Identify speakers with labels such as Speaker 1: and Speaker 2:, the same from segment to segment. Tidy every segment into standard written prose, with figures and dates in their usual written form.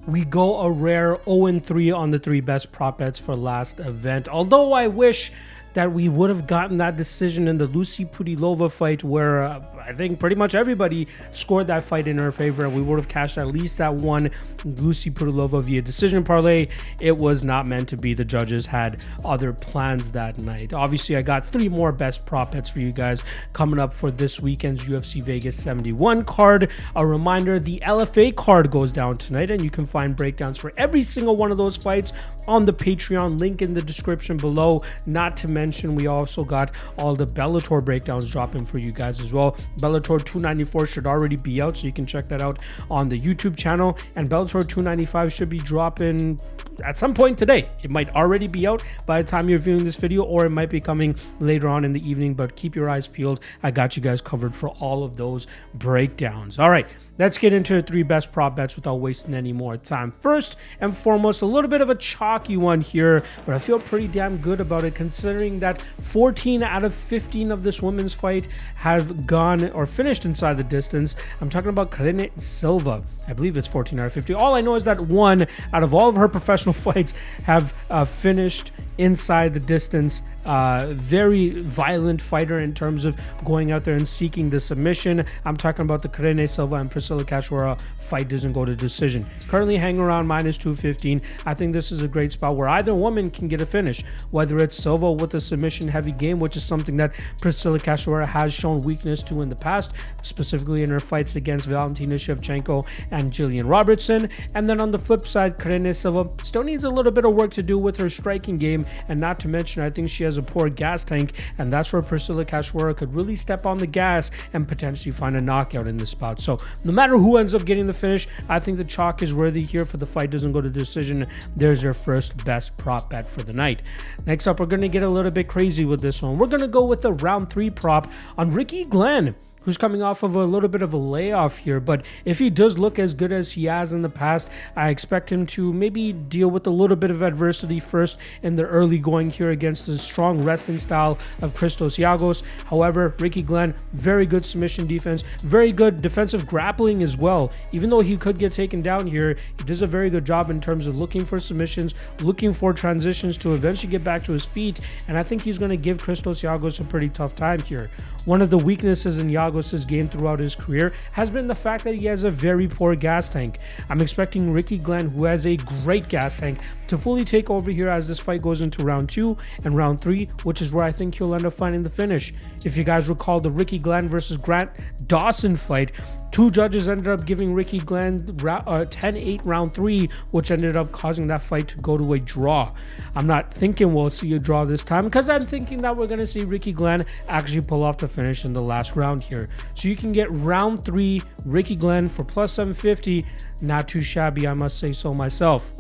Speaker 1: we go a rare 0-3 on the 3 best prop bets for last event. Although I wish that we would have gotten that decision in the Lucy Pudilova fight where I think pretty much everybody scored that fight in her favor, and we would have cashed at least that one Lucy Pudilova via decision parlay. It was not meant to be. The judges had other plans that night. Obviously, I got 3 more best prop bets for you guys coming up for this weekend's UFC Vegas 71 card. A reminder, the LFA card goes down tonight, and you can find breakdowns for every single one of those fights on the Patreon, link in the description below. Not to mention, we also got all the Bellator breakdowns dropping for you guys as well. Bellator 294 should already be out, so you can check that out on the YouTube channel, and Bellator 295 should be dropping at some point today. It might already be out by the time you're viewing this video, or it might be coming later on in the evening, but keep your eyes peeled. I got you guys covered for all of those breakdowns. All right, let's get into the 3 best prop bets without wasting any more time. First and foremost, a little bit of a chalky one here, but I feel pretty damn good about it considering that 14 out of 15 of this women's fight have gone or finished inside the distance. I'm talking about Karina and Silva. I believe it's 14 out of 50. All I know is that 1 out of all of her professional fights have finished inside the distance. Very violent fighter in terms of going out there and seeking the submission. I'm talking about the Karina Silva and Priscilla Cachoeira fight doesn't go to decision. Currently hanging around -215. I think this is a great spot where either woman can get a finish, whether it's Silva with a submission heavy game, which is something that Priscilla Cachoeira has shown weakness to in the past, specifically in her fights against Valentina Shevchenko and Jillian Robertson. And then on the flip side, Karina Silva still needs a little bit of work to do with her striking game, and not to mention I think she has a poor gas tank, and that's where Priscilla Cachoeira could really step on the gas and potentially find a knockout in this spot. So no matter who ends up getting the finish, I think the chalk is worthy here for the fight doesn't go to decision. There's your first best prop bet for the night. Next up, we're going to get a little bit crazy with this one. We're going to go with a round 3 prop on Ricky Glenn, who's coming off of a little bit of a layoff here. But if he does look as good as he has in the past, I expect him to maybe deal with a little bit of adversity first in the early going here against the strong wrestling style of Christos Giagos. However, Ricky Glenn, very good submission defense, very good defensive grappling as well. Even though he could get taken down here, he does a very good job in terms of looking for submissions, looking for transitions to eventually get back to his feet, and I think he's going to give Christos Giagos a pretty tough time here. One of the weaknesses in Giagos' game throughout his career has been the fact that he has a very poor gas tank. I'm expecting Ricky Glenn, who has a great gas tank, to fully take over here as this fight goes into round 2 and round 3, which is where I think he'll end up finding the finish. If you guys recall the Ricky Glenn versus Grant Dawson fight, 2 judges ended up giving Ricky Glenn 10-8 round 3, which ended up causing that fight to go to a draw. I'm not thinking we'll see a draw this time, because I'm thinking that we're going to see Ricky Glenn actually pull off the finish in the last round here. So you can get round 3 Ricky Glenn for plus 750. Not too shabby, I must say so myself.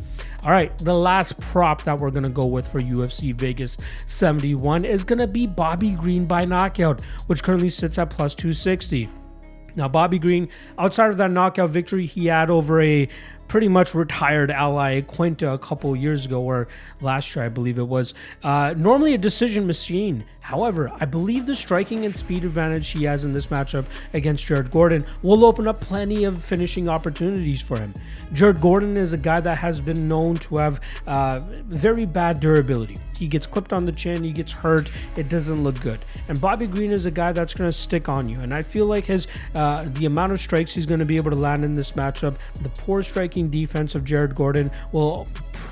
Speaker 1: All right, the last prop that we're going to go with for UFC Vegas 71 is going to be Bobby Green by knockout, which currently sits at plus 260. Now, Bobby Green, outside of that knockout victory he had over a pretty much retired ally Quinta a couple years ago, or last year I believe it was, normally a decision machine. However, I believe the striking and speed advantage he has in this matchup against Jared Gordon will open up plenty of finishing opportunities for him. Jared Gordon is a guy that has been known to have very bad durability. He gets clipped on the chin, he gets hurt, it doesn't look good. And Bobby Green is a guy that's going to stick on you. And I feel like the amount of strikes he's going to be able to land in this matchup, the poor striking defense of Jared Gordon will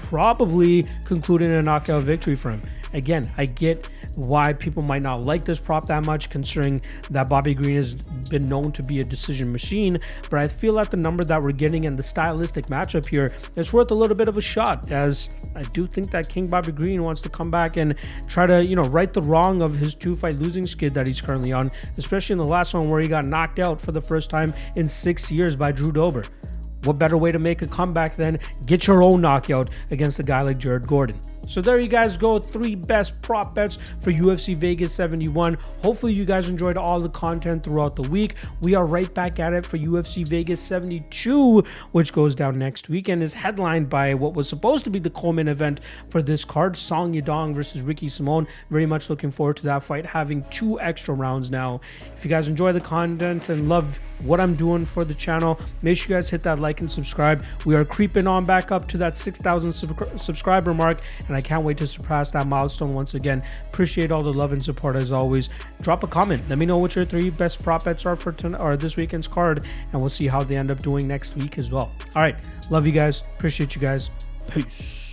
Speaker 1: probably conclude in a knockout victory for him. Again, I get why people might not like this prop that much, considering that Bobby Green has been known to be a decision machine, but I feel like the number that we're getting and the stylistic matchup here is worth a little bit of a shot, as I do think that King Bobby Green wants to come back and try to, right the wrong of his 2-fight losing skid that he's currently on, especially in the last one where he got knocked out for the first time in 6 years by Drew Dober. What better way to make a comeback than get your own knockout against a guy like Jared Gordon? So there you guys go, 3 best prop bets for UFC Vegas 71. Hopefully you guys enjoyed all the content throughout the week. We are right back at it for UFC Vegas 72, which goes down next week and is headlined by what was supposed to be the Coleman event for this card, Song Yadong versus Ricky Simon. Very much looking forward to that fight, having 2 extra rounds now. If you guys enjoy the content and love what I'm doing for the channel. Make sure you guys hit that like and subscribe. We are creeping on back up to that 6,000 subscriber mark, and I can't wait to surpass that milestone once again. Appreciate all the love and support as always. Drop a comment. Let me know what your 3 best prop bets are for this weekend's card, and we'll see how they end up doing next week as well. All right. Love you guys. Appreciate you guys. Peace.